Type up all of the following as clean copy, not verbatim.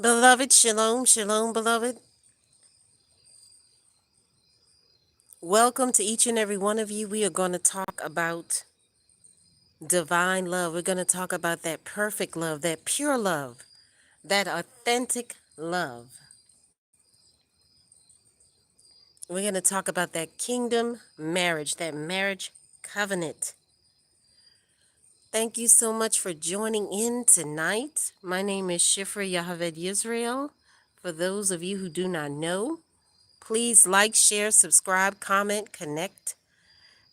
Beloved, shalom, shalom, beloved. Welcome to each and every one of you. We are going to talk about divine love. We're going to talk about that perfect love, that pure love, that authentic love. We're going to talk about that kingdom marriage, that marriage covenant. Thank you so much for joining in tonight. My name is Shifra Yahaved Yisrael. For those of you who do not know, please like, share, subscribe, comment, connect.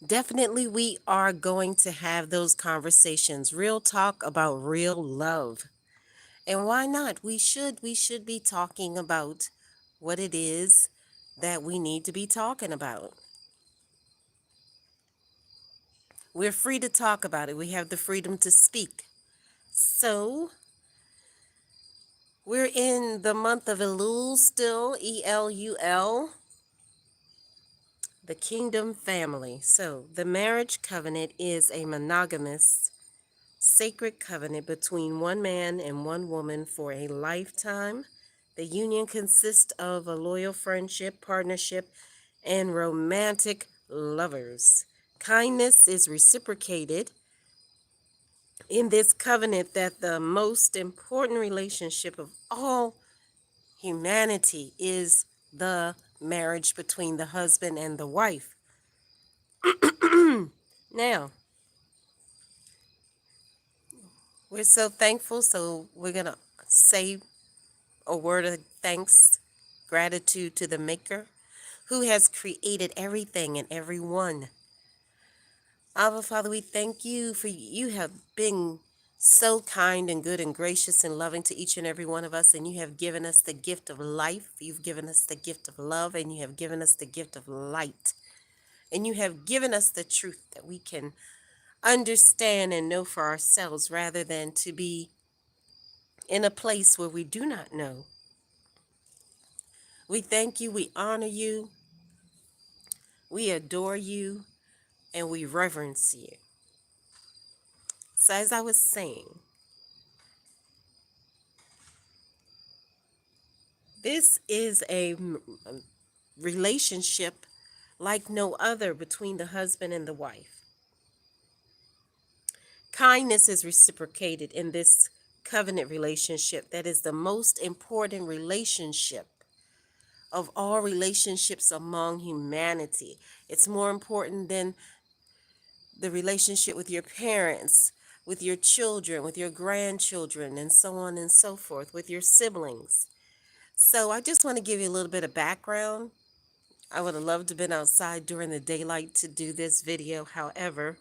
Definitely, we are going to have those conversations, real talk about real love. And why not? We should be talking about what it is that we need to be talking about. We're free to talk about it. We have the freedom to speak. So, we're in the month of Elul still, Elul, the kingdom family. So, the marriage covenant is a monogamous sacred covenant between one man and one woman for a lifetime. The union consists of a loyal friendship, partnership, and romantic lovers. Kindness is reciprocated in this covenant that the most important relationship of all humanity is the marriage between the husband and the wife. Now, we're so thankful, so we're going to say a word of thanks, gratitude to the Maker who has created everything and everyone. Abba, Father, we thank you for you have been so kind and good and gracious and loving to each and every one of us, and you have given us the gift of life. You've given us the gift of love, and you have given us the gift of light. And you have given us the truth that we can understand and know for ourselves rather than to be in a place where we do not know. We thank you, we honor you, we adore you, and we reverence you. So, as I was saying, this is a relationship like no other between the husband and the wife. Kindness is reciprocated in this covenant relationship that is the most important relationship of all relationships among humanity. It's more important than the relationship with your parents, with your children, with your grandchildren, and so on and so forth, with your siblings. So I just want to give you a little bit of background. I would have loved to have been outside during the daylight to do this video. However,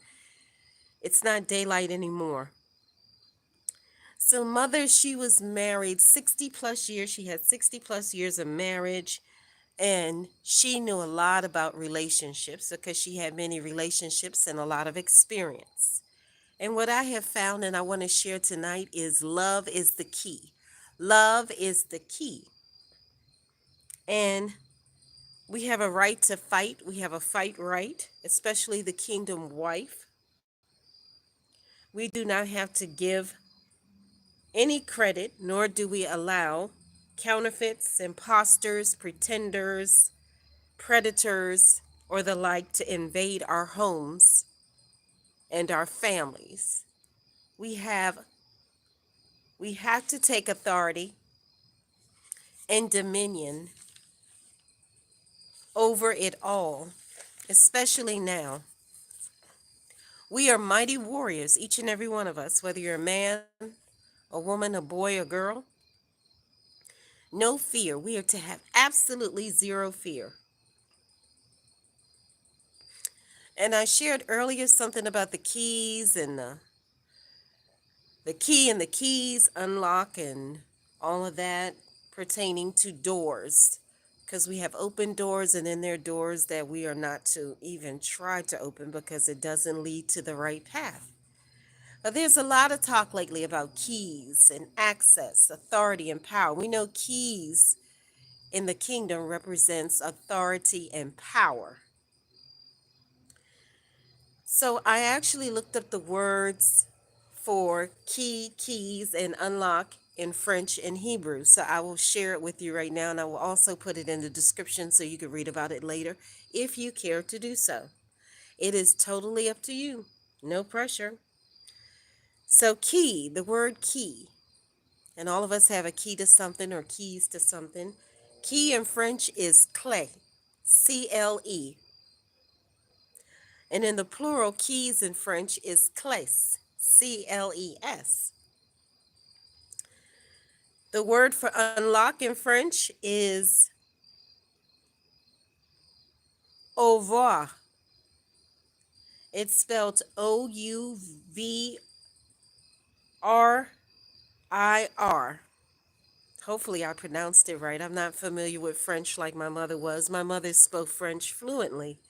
it's not daylight anymore. So mother, she was married 60 plus years. She had 60 plus years of marriage. And she knew a lot about relationships because she had many relationships and a lot of experience. And what I have found and I want to share tonight is love is the key. Love is the key. And we have a right to fight. We have a fight right, especially the kingdom wife. We do not have to give any credit, nor do we allow counterfeits, imposters, pretenders, predators, or the like to invade our homes and our families. We have to take authority and dominion over it all, especially now. We are mighty warriors, each and every one of us, whether you're a man, a woman, a boy, a girl. No fear. We are to have absolutely zero fear. And I shared earlier something about the keys and the key and the keys unlock and all of that pertaining to doors. Because we have open doors and then there are doors that we are not to even try to open because it doesn't lead to the right path. But there's a lot of talk lately about keys and access, authority and power. We know keys in the kingdom represents authority and power. So I actually looked up the words for key, keys, and unlock in French and Hebrew. So I will share it with you right now, and I will also put it in the description so you can read about it later if you care to do so. It is totally up to you. No pressure. So key, the word key, and all of us have a key to something or keys to something. Key in French is clé, C-L-E. And in the plural, keys in French is clés, C-L-E-S. The word for unlock in French is ouvrir. It's spelled O-U-V-R-I-R. Hopefully I pronounced it right. I'm not familiar with French like my mother was. My mother spoke French fluently.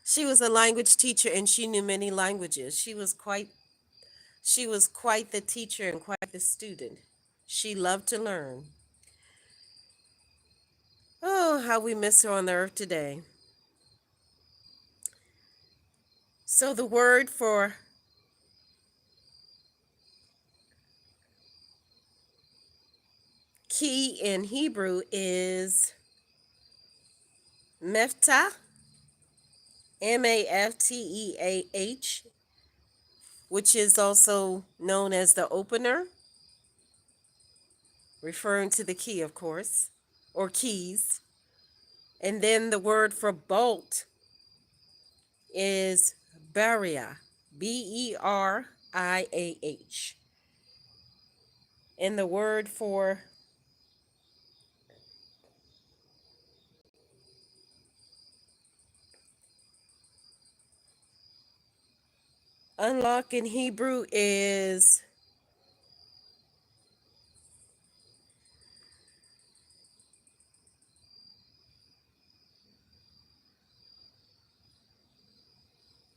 She was a language teacher and she knew many languages. She was quite the teacher and quite the student. She loved to learn. Oh, how we miss her on the earth today. So the word for key in Hebrew is meftah, M-A-F-T-E-A-H, which is also known as the opener, referring to the key, of course, or keys. And then the word for bolt is Beriah, B-E-R-I-A-H. And the word for unlock in Hebrew is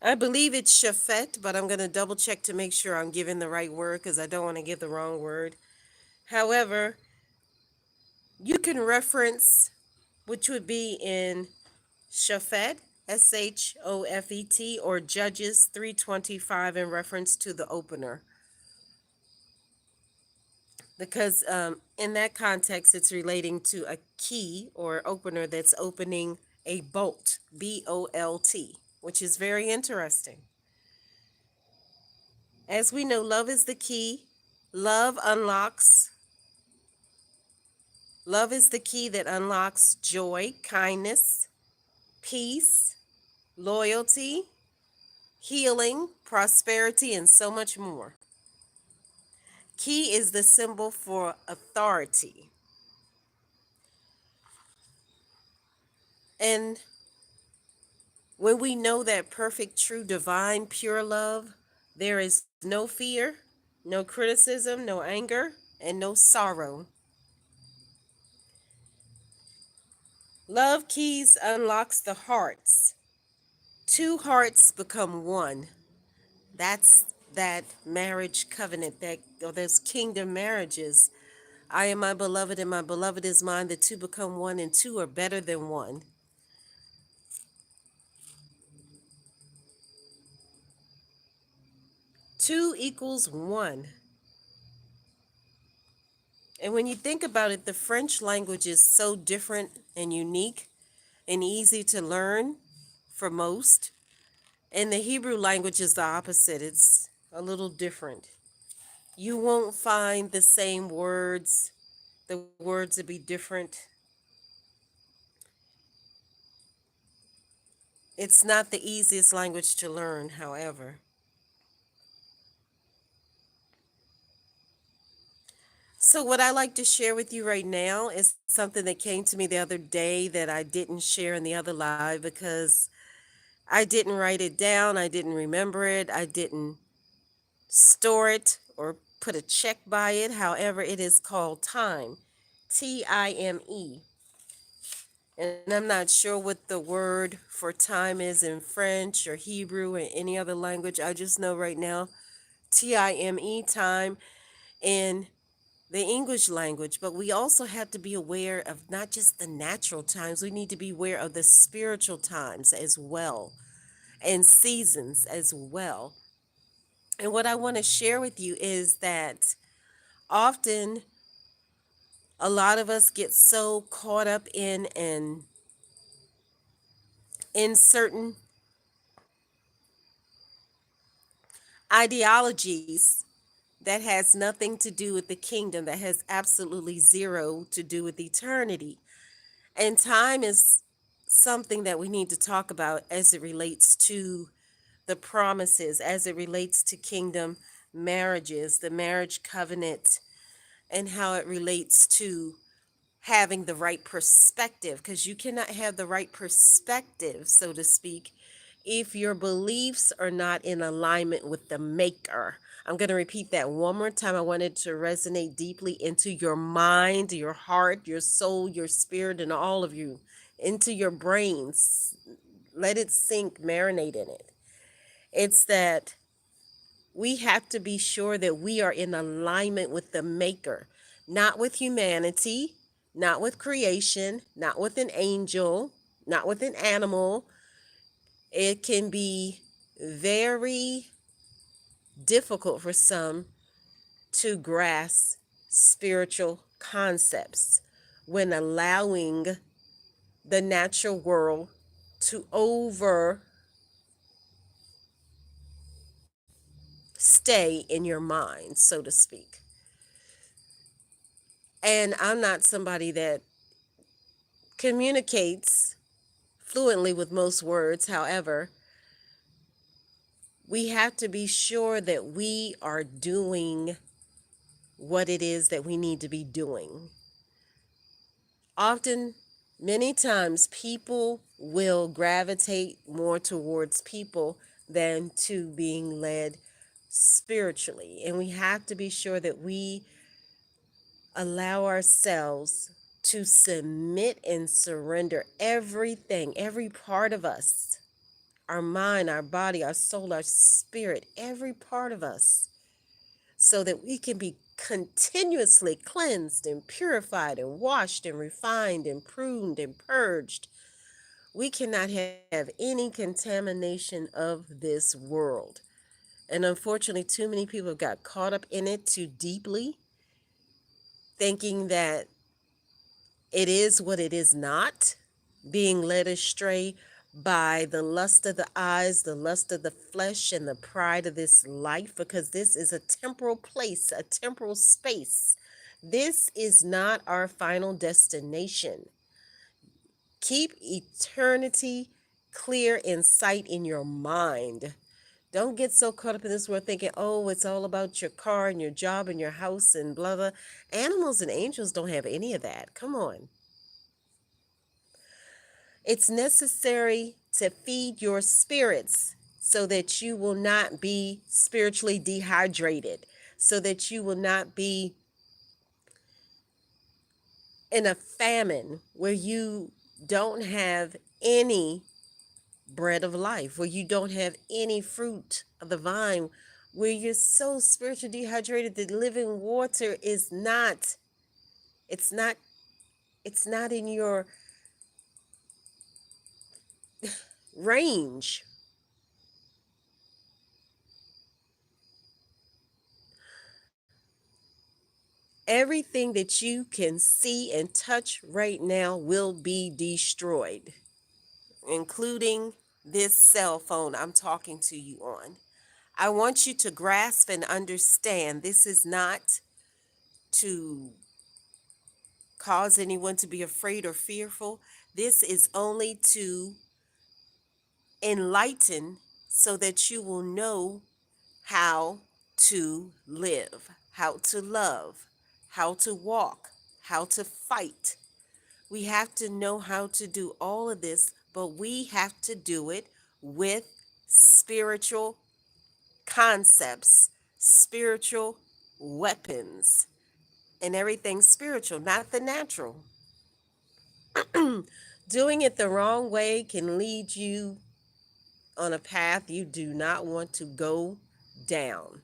I believe it's shafet, but I'm going to double check to make sure I'm giving the right word because I don't want to give the wrong word. However, you can reference, which would be in shafet, S-H-O-F-E-T, or Judges 3:25 in reference to the opener. Because in that context, it's relating to a key or opener that's opening a bolt, B-O-L-T, which is very interesting. As we know, love is the key. Love unlocks. Love is the key that unlocks joy, kindness, peace, loyalty, healing, prosperity, and so much more. Key is the symbol for authority. And when we know that perfect, true, divine, pure love, there is no fear, no criticism, no anger, and no sorrow. Love keys unlocks the hearts. Two hearts become one. That's that marriage covenant, that or those kingdom marriages. I am my beloved and my beloved is mine. The two become one and two are better than one. Two equals one. And when you think about it, the French language is so different and unique and easy to learn for most. And the Hebrew language is the opposite. It's a little different. You won't find the same words. The words would be different. It's not the easiest language to learn, however. So what I like to share with you right now is something that came to me the other day that I didn't share in the other live because I didn't write it down, I didn't remember it, I didn't store it or put a check by it. However, it is called time, T-I-M-E. And I'm not sure what the word for time is in French or Hebrew or any other language. I just know right now, T-I-M-E, time, in the English language. But we also have to be aware of not just the natural times, we need to be aware of the spiritual times as well, and seasons as well. And what I want to share with you is that often A lot of us get so caught up in certain ideologies that has nothing to do with the kingdom, that has absolutely zero to do with eternity. And time is something that we need to talk about as it relates to the promises, as it relates to kingdom marriages, the marriage covenant, and how it relates to having the right perspective, because you cannot have the right perspective, so to speak, if your beliefs are not in alignment with the maker. I'm going to repeat that one more time. I want it to resonate deeply into your mind, your heart, your soul, your spirit, and all of you, into your brains. Let it sink, marinate in it. It's that we have to be sure that we are in alignment with the maker, not with humanity, not with creation, not with an angel, not with an animal. It can be very difficult for some to grasp spiritual concepts when allowing the natural world to overstay in your mind, so to speak. And I'm not somebody that communicates fluently with most words. However, we have to be sure that we are doing what it is that we need to be doing. Often, many times, people will gravitate more towards people than to being led spiritually. And we have to be sure that we allow ourselves to submit and surrender everything, every part of us, our mind, our body, our soul, our spirit, every part of us, so that we can be continuously cleansed and purified and washed and refined and pruned and purged. We cannot have any contamination of this world. And unfortunately, too many people have got caught up in it too deeply, thinking that it is what it is not, being led astray by the lust of the eyes, the lust of the flesh, and the pride of this life, because this is a temporal place, a temporal space. This is not our final destination. Keep eternity clear in sight in your mind. Don't get so caught up in this world thinking, oh, it's all about your car and your job and your house and blah, blah. Animals and angels don't have any of that. Come on. It's necessary to feed your spirits so that you will not be spiritually dehydrated, so that you will not be in a famine where you don't have any bread of life, where you don't have any fruit of the vine, where you're so spiritually dehydrated that living water is not, it's not, it's not in your range. Everything that you can see and touch right now will be destroyed, including this cell phone I'm talking to you on. I want you to grasp and understand this is not to cause anyone to be afraid or fearful. This is only to enlighten so that you will know how to live, how to love, how to walk, how to fight. We have to know how to do all of this, but we have to do it with spiritual concepts, spiritual weapons, and everything spiritual, not the natural. Doing it the wrong way can lead you on a path you do not want to go down,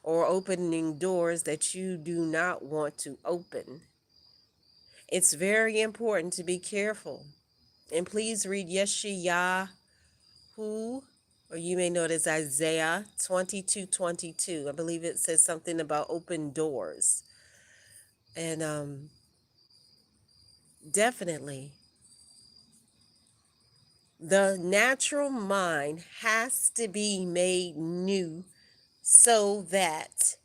or opening doors that you do not want to open. It's very important to be careful. And please read Yeshayahu, or you may know it as Isaiah 22:22. I believe it says something about open doors. And definitely, the natural mind has to be made new so that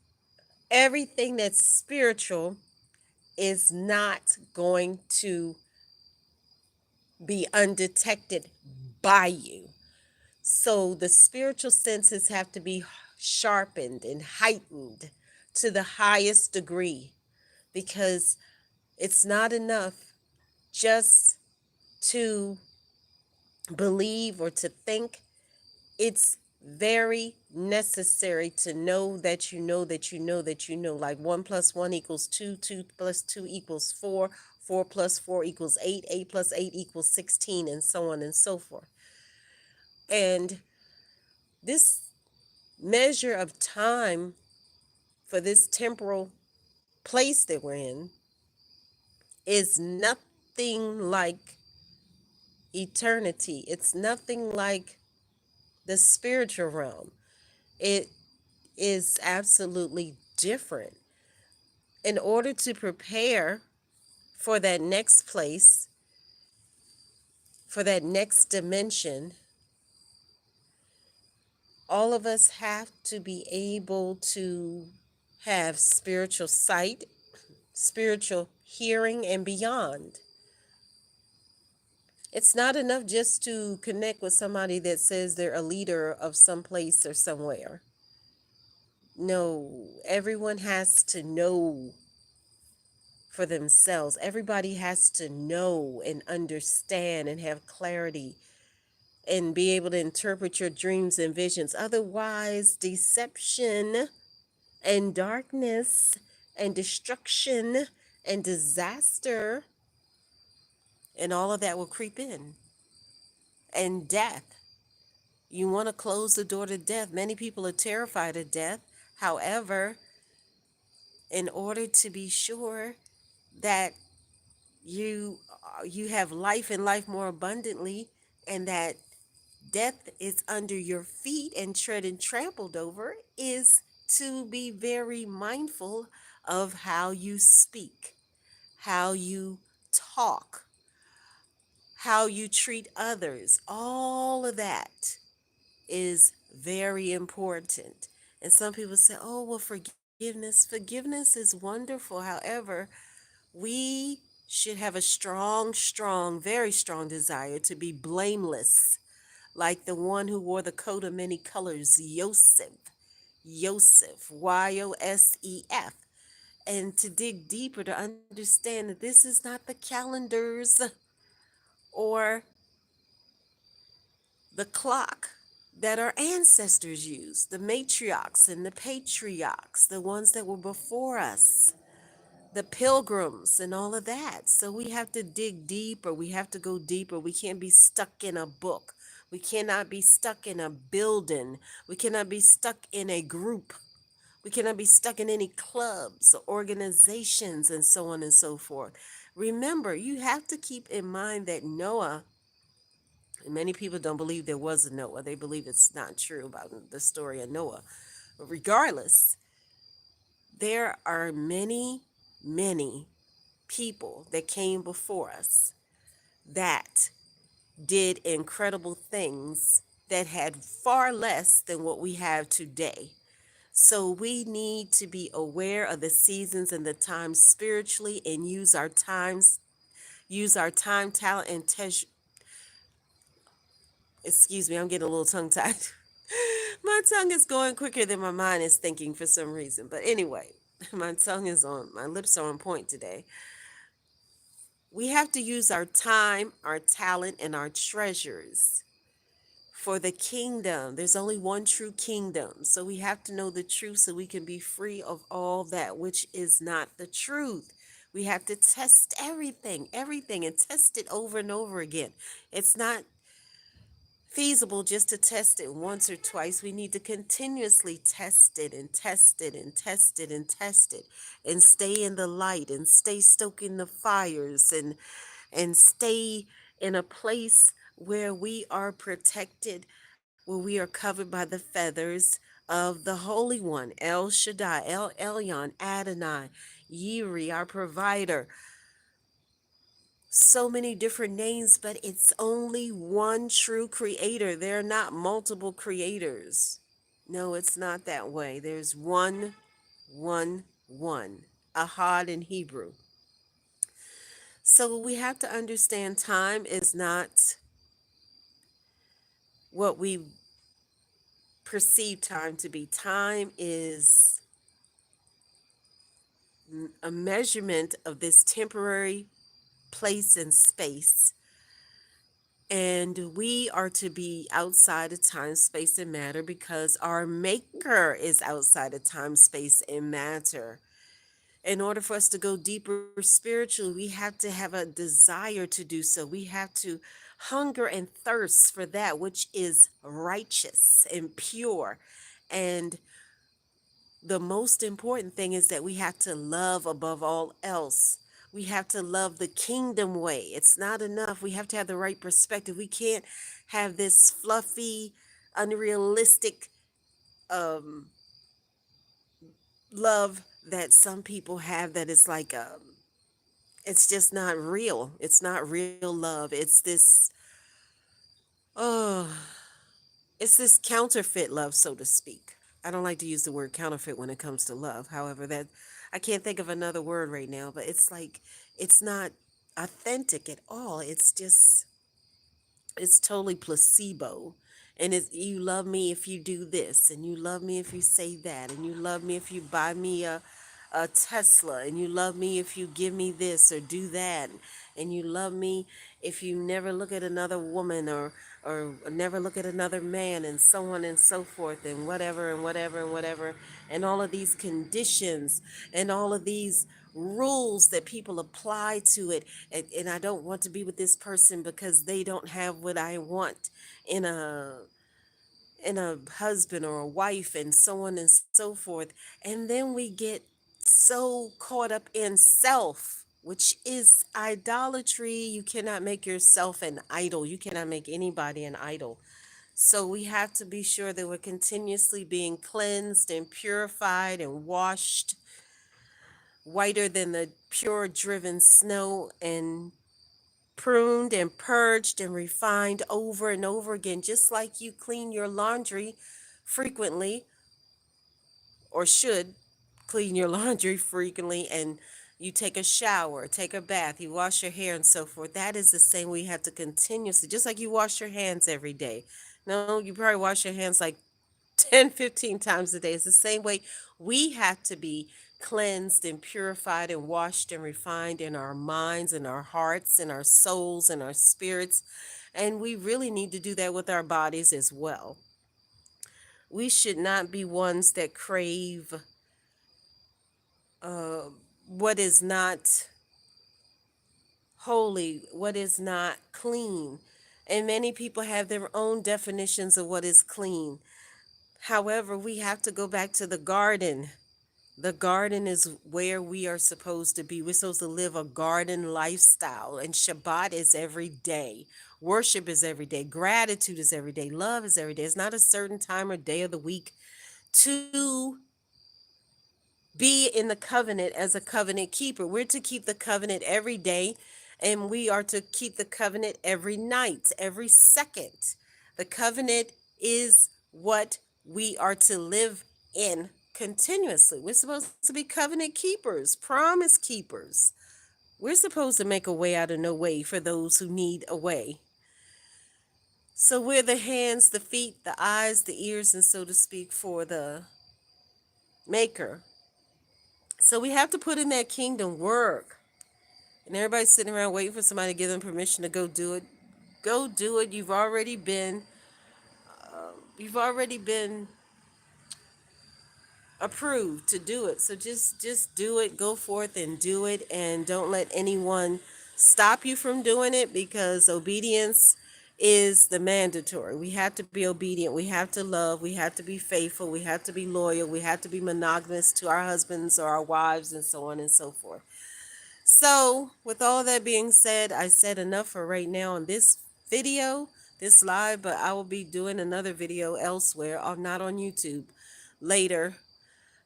everything that's spiritual is not going to be undetected by you. So the spiritual senses have to be sharpened and heightened to the highest degree, because it's not enough just to believe or to think. It's very necessary to know that you know that you know that you know. Like 1 plus 1 equals 2, 2 plus 2 equals 4, 4 plus 4 equals 8, 8 plus 8 equals 16, and so on and so forth. And this measure of time for this temporal place that we're in is nothing like eternity. It's nothing like the spiritual realm. It is absolutely different. In order to prepare for that next place, for that next dimension, all of us have to be able to have spiritual sight, spiritual hearing, and beyond. It's not enough just to connect with somebody that says they're a leader of some place or somewhere. No, everyone has to know for themselves. Everybody has to know and understand and have clarity and be able to interpret your dreams and visions. Otherwise, deception and darkness and destruction and disaster and all of that will creep in. And death. You want to close the door to death. Many people are terrified of death. However, in order to be sure that you have life and life more abundantly, and that death is under your feet and tread and trampled over, is to be very mindful of how you speak, how you talk, how you treat others. All of that is very important. And some people say, oh, well, forgiveness. Forgiveness is wonderful. However, we should have a strong, strong, very strong desire to be blameless, like the one who wore the coat of many colors, Yosef. Yosef, Yosef. And to dig deeper to understand that this is not the calendars or the clock that our ancestors used, the matriarchs and the patriarchs, the ones that were before us, the pilgrims and all of that. So we have to dig deeper. We have to go deeper. We can't be stuck in a book. We cannot be stuck in a building. We cannot be stuck in a group. We cannot be stuck in any clubs or organizations and so on and so forth. Remember, you have to keep in mind that Noah, and many people don't believe there was a Noah. They believe it's not true about the story of Noah. But regardless, there are many, many people that came before us that did incredible things that had far less than what we have today. So we need to be aware of the seasons and the times spiritually, and use our time, talent, and excuse me, I'm getting a little tongue tied. My tongue is going quicker than my mind is thinking for some reason. But anyway, my lips are on point today. We have to use our time, our talent, and our treasures for the kingdom. There's only one true kingdom. So we have to know the truth so we can be free of all that which is not the truth. We have to test everything, and test it over and over again. It's not feasible just to test it once or twice. We need to continuously test it and test it and test it and test it, and stay in the light and stay stoking the fires, and stay in a place where we are protected, where we are covered by the feathers of the Holy One, El Shaddai, El Elyon, Adonai, Yiri, our provider. So many different names, but it's only one true creator. There are not multiple creators. No, it's not that way. There's one. Ahad in Hebrew. So we have to understand time is not what we perceive time to be. Time is a measurement of this temporary place and space. And we are to be outside of time, space, and matter because our maker is outside of time, space, and matter. In order for us to go deeper spiritually, we have to have a desire to do so. We have to hunger and thirst for that which is righteous and pure. And the most important thing is that we have to love above all else. We have to love the kingdom way. It's not enough. We have to have the right perspective. We can't have this fluffy, unrealistic um, love that some people have that is like, it's just not real. It's not real love. Oh, it's this counterfeit love, so to speak. I don't like to use the word counterfeit when it comes to love. However, that I can't think of another word right now, but it's like it's not authentic at all. It's totally placebo. And it's you love me if you do this, and you love me if you say that, and you love me if you buy me a Tesla, and you love me if you give me this or do that, and you love me if you never look at another woman or never look at another man, and so on and so forth, and whatever and whatever and whatever, and all of these conditions and all of these rules that people apply to it. And I don't want to be with this person because they don't have what I want in a husband or a wife, and so on and so forth. And then we get so caught up in self, which is idolatry. You cannot make yourself an idol. You cannot make anybody an idol. So we have to be sure that we're continuously being cleansed and purified and washed whiter than the pure driven snow, and pruned and purged and refined over and over again, just like you clean your laundry frequently, or should clean your laundry frequently, and you take a shower, take a bath, you wash your hair, and so forth. That is the same way you have to continuously, just like you wash your hands every day. No, you probably wash your hands like 10, 15 times a day. It's the same way we have to be cleansed and purified and washed and refined in our minds and our hearts and our souls and our spirits. And we really need to do that with our bodies as well. We should not be ones that crave uh, what is not holy, what is not clean. And many people have their own definitions of what is clean. However, we have to go back to the garden. The garden is where we are supposed to be. We're supposed to live a garden lifestyle. And Shabbat is every day. Worship is every day. Gratitude is every day. Love is every day. It's not a certain time or day of the week to be in the covenant as a covenant keeper. We're to keep the covenant every day, and we are to keep the covenant every night, every second. The covenant is what we are to live in continuously. We're supposed to be covenant keepers, promise keepers. We're supposed to make a way out of no way for those who need a way. So we're the hands, the feet, the eyes, the ears, and so to speak, for the maker. So we have to put in that kingdom work. And everybody's sitting around waiting for somebody to give them permission to go do it. Go do it. You've already been approved to do it. So just do it. Go forth and do it, and don't let anyone stop you from doing it, because obedience is the mandatory. We have to be obedient. We have to love. We have to be faithful. We have to be loyal. We have to be monogamous to our husbands or our wives, and so on and so forth. So, with all that being said, I said enough for right now on this video, this live, but I will be doing another video elsewhere, not on YouTube, later,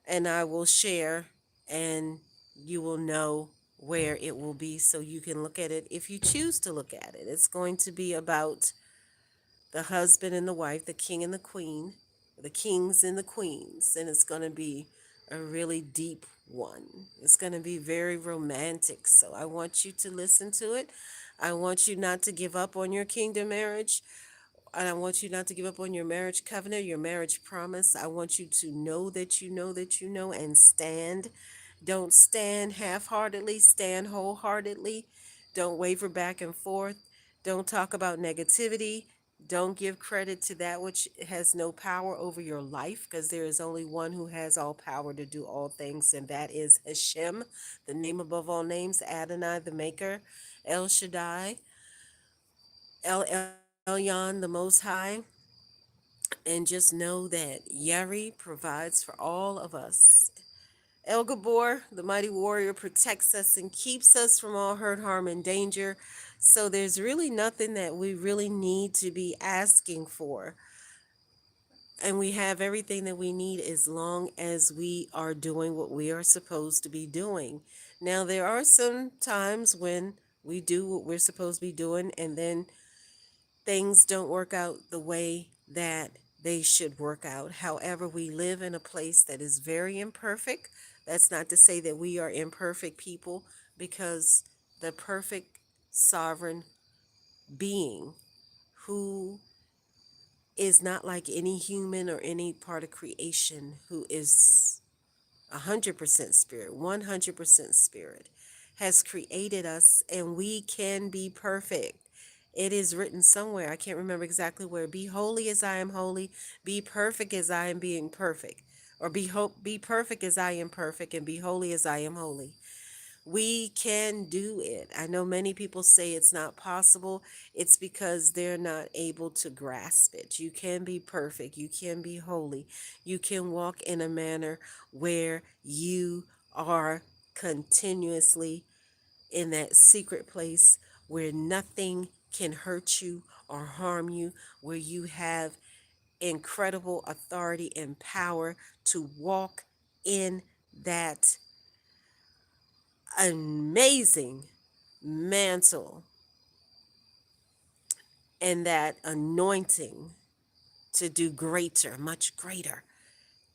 and I will share and you will know where it will be so you can look at it if you choose to look at it. It's going to be about the husband and the wife, the king and the queen, the kings and the queens, and it's going to be a really deep one. It's going to be very romantic. So I want you to listen to it. I want you not to give up on your kingdom marriage. And I want you not to give up on your marriage covenant, your marriage promise. I want you to know that you know that you know and stand. Don't stand half heartedly, stand wholeheartedly. Don't waver back and forth. Don't talk about negativity. Don't give credit to that which has no power over your life, because there is only one who has all power to do all things, and that is Hashem, the name above all names, Adonai, the Maker, El Shaddai, El Elyon, the Most High. And just know that Yari provides for all of us. El Gabor, the mighty warrior, protects us and keeps us from all hurt, harm, and danger. So there's really nothing that we really need to be asking for. And we have everything that we need as long as we are doing what we are supposed to be doing. Now, there are some times when we do what we're supposed to be doing, and then things don't work out the way that they should work out. However, we live in a place that is very imperfect. That's not to say that we are imperfect people, because the perfect sovereign being who is not like any human or any part of creation, who is 100% spirit, 100% spirit, has created us, and we can be perfect. It is written somewhere, I can't remember exactly where. Be holy as I am holy, be perfect as I am being perfect. Or be perfect as I am perfect, and be holy as I am holy. We can do it. I know many people say it's not possible. It's because they're not able to grasp it. You can be perfect. You can be holy. You can walk in a manner where you are continuously in that secret place where nothing can hurt you or harm you, where you have incredible authority and power to walk in that amazing mantle and that anointing to do greater, much greater.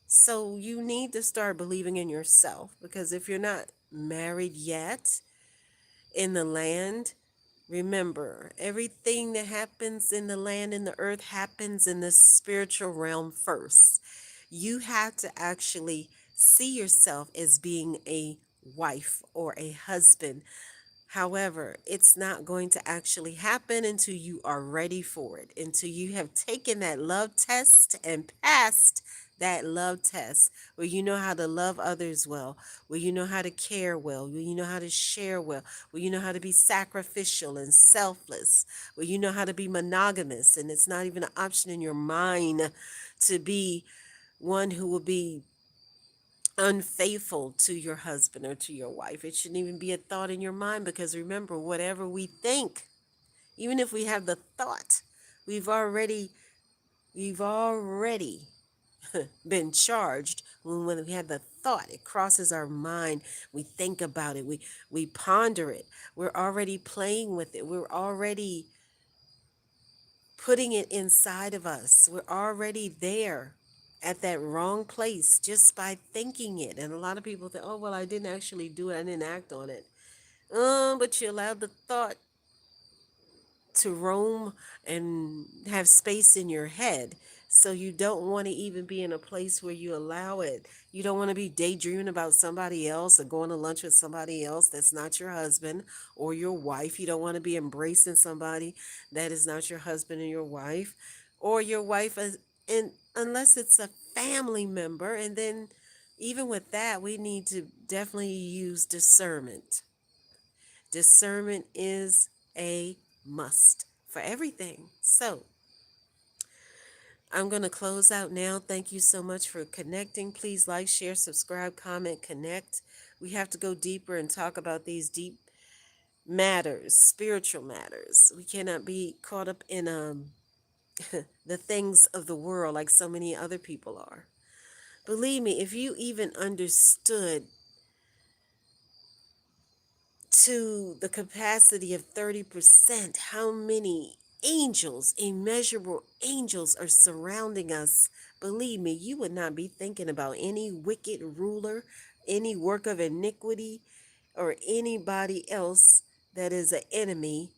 So you need to start believing in yourself, because if you're not married yet in the land, remember, everything that happens in the land and the earth happens in the spiritual realm first. You have to actually see yourself as being a wife or a husband. However, it's not going to actually happen until you are ready for it, until you have taken that love test and passed that love test, where you know how to love others well, where you know how to care well, where you know how to share well, where you know how to be sacrificial and selfless, where you know how to be monogamous, and it's not even an option in your mind to be one who will be unfaithful to your husband or to your wife. It shouldn't even be a thought in your mind, because remember, whatever we think, even if we have the thought, we've already we've already been charged. When we have the thought, it crosses our mind, we think about it, we ponder it, we're already playing with it, we're already putting it inside of us. We're already there at that wrong place just by thinking it. And a lot of people think, oh, well, I didn't actually do it, I didn't act on it. But you allowed the thought to roam and have space in your head. So you don't want to even be in a place where you allow it. You don't want to be daydreaming about somebody else or going to lunch with somebody else that's not your husband or your wife. You don't want to be embracing somebody that is not your husband and your wife, or your wife, and unless it's a family member. And then even with that, we need to definitely use discernment. Discernment is a must for everything. So I'm going to close out now. Thank you so much for connecting. Please like, share, subscribe, comment, connect. We have to go deeper and talk about these deep matters, spiritual matters. We cannot be caught up in the things of the world like so many other people are. Believe me, if you even understood to the capacity of 30%, how many angels, immeasurable angels, are surrounding us? Believe me, you would not be thinking about any wicked ruler, any work of iniquity, or anybody else that is an enemy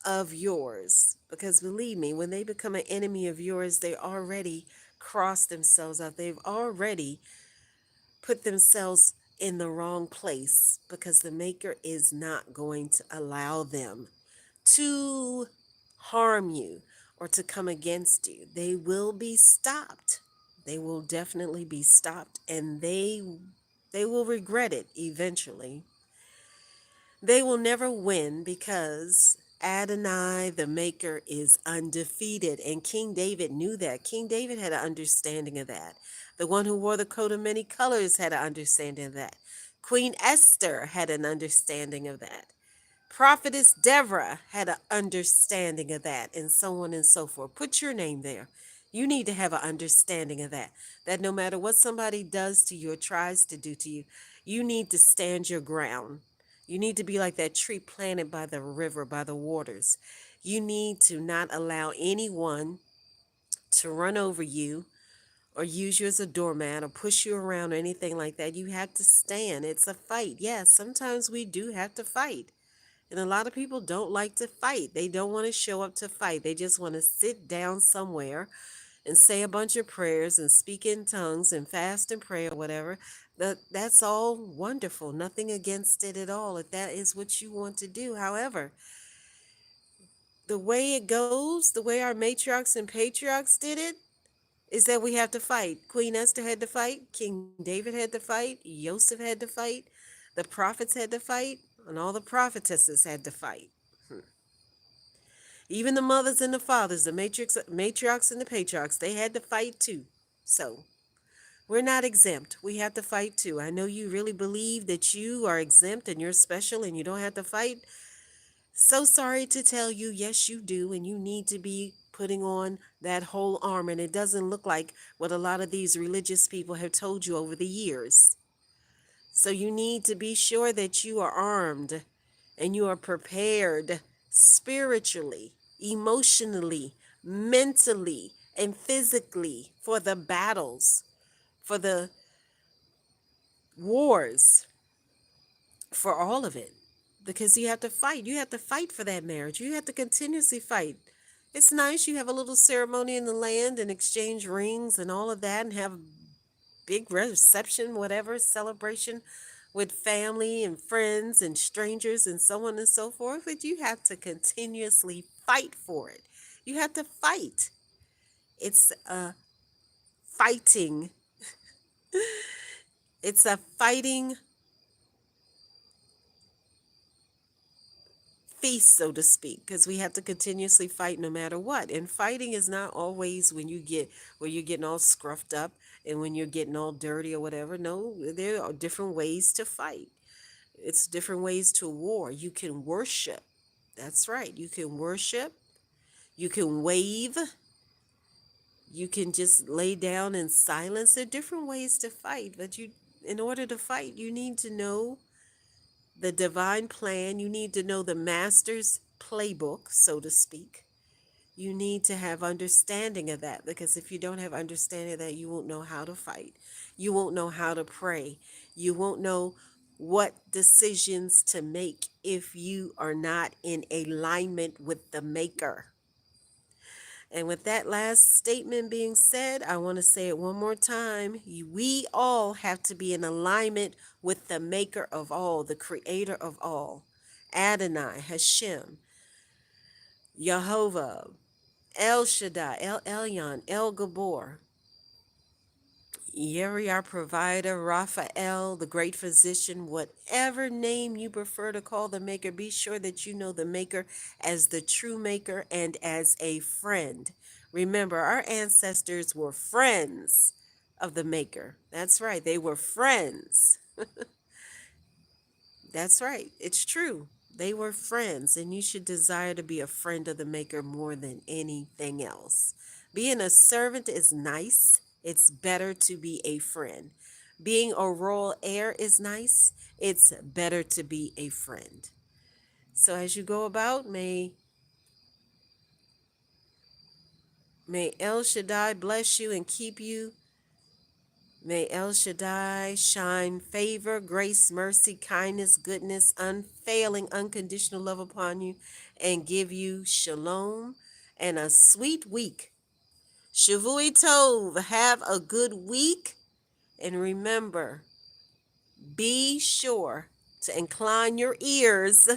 of yours. Because believe me, when they become an enemy of yours, they already crossed themselves out. They've already put themselves in the wrong place, because the Maker is not going to allow them to harm you or to come against you. They will be stopped. They will definitely be stopped, and they will regret it eventually. They will never win, because Adonai, the Maker, is undefeated. And King David knew that. King David had an understanding of that. The one who wore the coat of many colors had an understanding of that. Queen Esther had an understanding of that. Prophetess Deborah had an understanding of that, and so on and so forth. Put your name there. You need to have an understanding of that. That no matter what somebody does to you or tries to do to you, you need to stand your ground. You need to be like that tree planted by the river, by the waters. You need to not allow anyone to run over you or use you as a doormat or push you around or anything like that. You have to stand. It's a fight. Yes, sometimes we do have to fight. And a lot of people don't like to fight. They don't want to show up to fight. They just want to sit down somewhere and say a bunch of prayers and speak in tongues and fast and pray or whatever. That's all wonderful. Nothing against it at all if that is what you want to do. However, the way it goes, the way our matriarchs and patriarchs did it, is that we have to fight. Queen Esther had to fight. King David had to fight. Joseph had to fight. The prophets had to fight. And all the prophetesses had to fight. Even the mothers and the fathers, the matriarchs and the patriarchs, they had to fight too. So we're not exempt. We have to fight too. I know you really believe that you are exempt and you're special and you don't have to fight. So sorry to tell you, yes, you do. And you need to be putting on that whole armor. And it doesn't look like what a lot of these religious people have told you over the years. So you need to be sure that you are armed and you are prepared spiritually, emotionally, mentally, and physically for the battles, for the wars, for all of it. Because you have to fight. You have to fight for that marriage. You have to continuously fight. It's nice you have a little ceremony in the land and exchange rings and all of that and have a big reception, whatever, celebration with family and friends and strangers and so on and so forth, but you have to continuously fight for it. You have to fight. It's a fighting. It's a fighting feast, so to speak, because we have to continuously fight no matter what. And fighting is not always when you get where you're getting all scruffed up and when you're getting all dirty or whatever. No, there are different ways to fight. It's different ways to war. You can worship. That's right. You can worship. You can wave. You can just lay down in silence. There are different ways to fight, but in order to fight, you need to know the divine plan. You need to know the master's playbook, so to speak. You need to have understanding of that, because if you don't have understanding of that, you won't know how to fight. You won't know how to pray. You won't know what decisions to make if you are not in alignment with the Maker. And with that last statement being said, I want to say it one more time. We all have to be in alignment with the Maker of all, the Creator of all. Adonai, Hashem, Jehovah, El Shaddai, El Elyon, El Gabor, Yeri, our provider, Raphael, the great physician, whatever name you prefer to call the Maker, be sure that you know the Maker as the true Maker and as a friend. Remember, our ancestors were friends of the Maker. That's right, they were friends. That's right, it's true. They were friends, and you should desire to be a friend of the Maker more than anything else. Being a servant is nice. It's better to be a friend. Being a royal heir is nice. It's better to be a friend. So as you go about, may El Shaddai bless you and keep you. May El Shaddai shine favor, grace, mercy, kindness, goodness, unfailing, unconditional love upon you and give you shalom and a sweet week. Shavui Tov, have a good week. And remember, be sure to incline your ears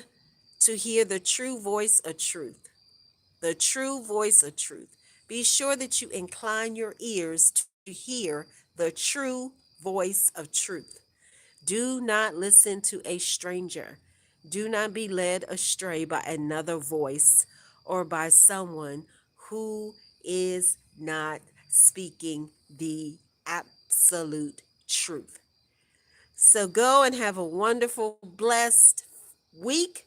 to hear the true voice of truth. The true voice of truth. Be sure that you incline your ears to hear the true voice of truth. Do not listen to a stranger. Do not be led astray by another voice or by someone who is not speaking the absolute truth. So go and have a wonderful, blessed week.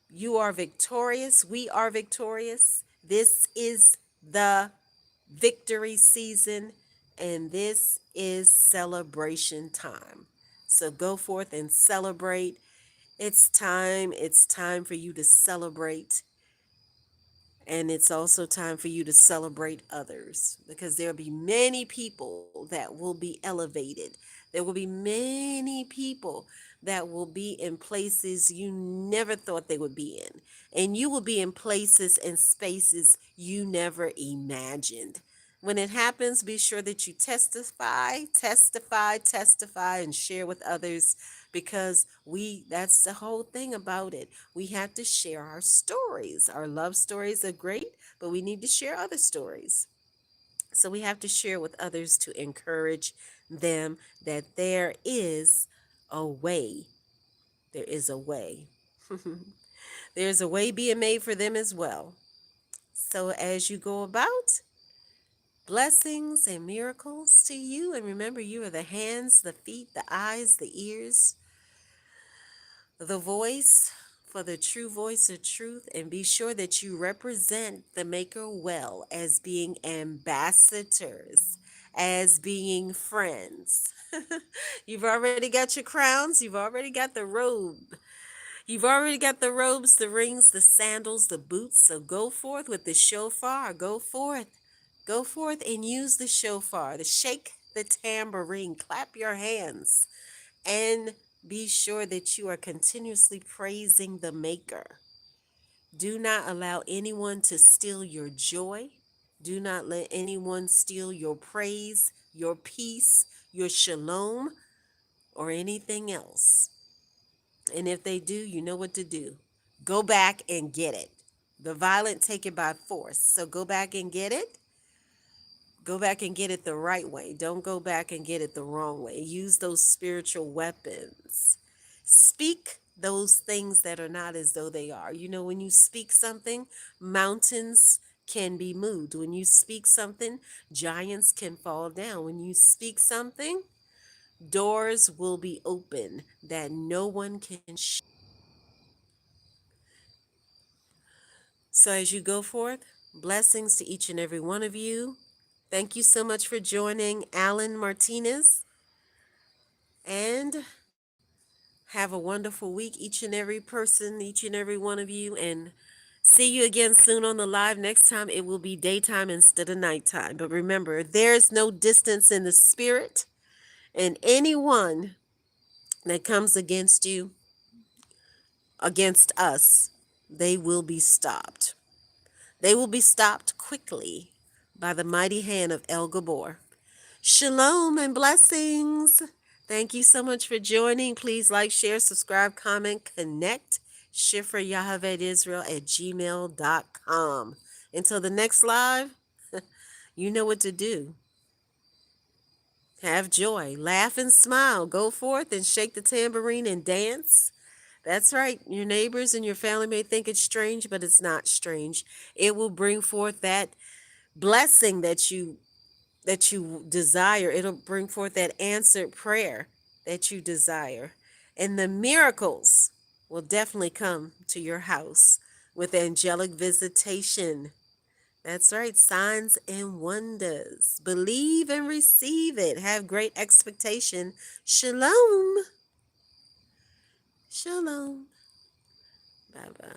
You are victorious. We are victorious. This is the victory season, and this is celebration time. So go forth and celebrate. It's time. It's time for you to celebrate. And it's also time for you to celebrate others, because there'll be many people that will be elevated. There will be many people that will be in places you never thought they would be in. And you will be in places and spaces you never imagined. When it happens, be sure that you testify, and share with others, because that's the whole thing about it. We have to share our stories. Our love stories are great, but we need to share other stories. So we have to share with others to encourage them that there is a way. There is a way. There's a way being made for them as well. So as you go about, blessings and miracles to you. And remember, you are the hands, the feet, the eyes, the ears, the voice for the true voice of truth. And be sure that you represent the Maker well, as being ambassadors, as being friends. You've already got your crowns. You've already got the robe. You've already got the robes, the rings, the sandals, the boots. So go forth with the shofar. Go forth. Go forth and use the shofar to shake the tambourine. Clap your hands. And be sure that you are continuously praising the Maker. Do not allow anyone to steal your joy. Do not let anyone steal your praise, your peace, your shalom, or anything else. And if they do, you know what to do. Go back and get it. The violent take it by force. So go back and get it. Go back and get it the right way. Don't go back and get it the wrong way. Use those spiritual weapons. Speak those things that are not as though they are. You know, when you speak something, mountains can be moved. When you speak something, giants can fall down. When you speak something, doors will be open that no one can shut. So as you go forth, blessings to each and every one of you. Thank you so much for joining Alan Martinez, and have a wonderful week, each and every person, each and every one of you, and see you again soon on the live. Next time it will be daytime instead of nighttime. But remember, there's no distance in the spirit, and anyone that comes against you, against us, they will be stopped. They will be stopped quickly by the mighty hand of El Gabor. Shalom and blessings. Thank you so much for joining. Please like, share, subscribe, comment, connect. ShifraYahwehIsrael@gmail.com. Until the next live, you know what to do. Have joy, laugh and smile. Go forth and shake the tambourine and dance. That's right. Your neighbors and your family may think it's strange, but it's not strange. It will bring forth that blessing that you desire. It'll bring forth that answered prayer that you desire. And the miracles will definitely come to your house with angelic visitation. That's right. Signs and wonders. Believe and receive it. Have great expectation. Shalom. Shalom. Bye bye.